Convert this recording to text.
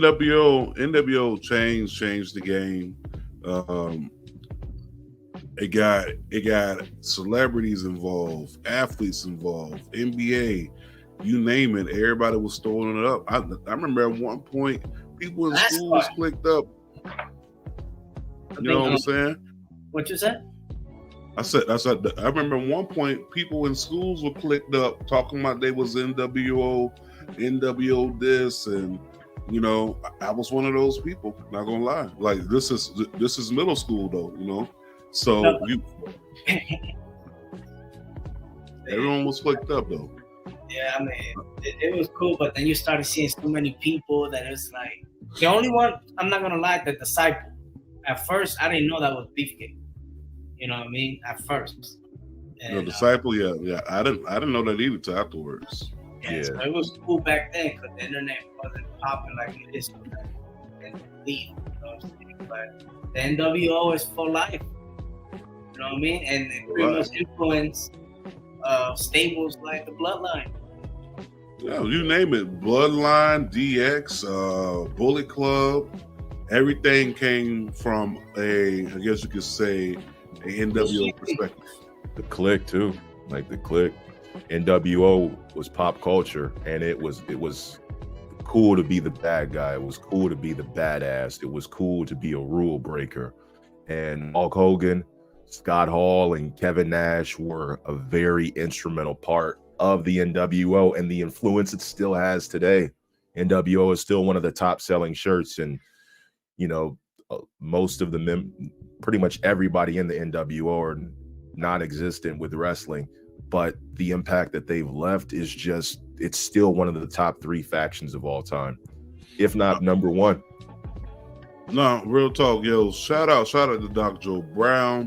NWO changed the game. Um, it got celebrities involved, athletes involved, NBA, you name it. Everybody was throwing it up. I remember at one point people in That's school why. was clicked up. I You think, know what I'm saying? what you said? I remember at one point people in schools were clicked up talking about they was NWO this, and I was one of those people. Not gonna lie, like this is middle school though, so No, everyone was clicked up though. yeah, I mean, it was cool, but then you started seeing so many people that it's like the only one. I'm not gonna lie, the disciple. At first, I didn't know that was Beefcake. You know what I mean? At first, The and disciple, yeah. I didn't know that either till afterwards. yeah, so it was cool back then because the internet wasn't popping like it is today. And leave, you know what I'm saying? But the NWO is for life. You know what I mean? And it pretty much influenced stables like the Bloodline. Yeah, you name it. Bloodline, DX, Bullet Club, everything came from I guess you could say, a NWO perspective. The Click too, like the Click. NWO was pop culture, and it was cool to be the bad guy. It was cool to be the badass. It was cool to be a rule breaker. And Hulk Hogan, Scott Hall, and Kevin Nash were a very instrumental part of the NWO and the influence it still has today. NWO is still one of the top selling shirts, and most of the pretty much everybody in the NWO are non-existent with wrestling, but the impact that they've left is it's still one of the top 3 factions of all time, if not number 1. No, real talk, yo. Shout out to Dr. Joe Brown.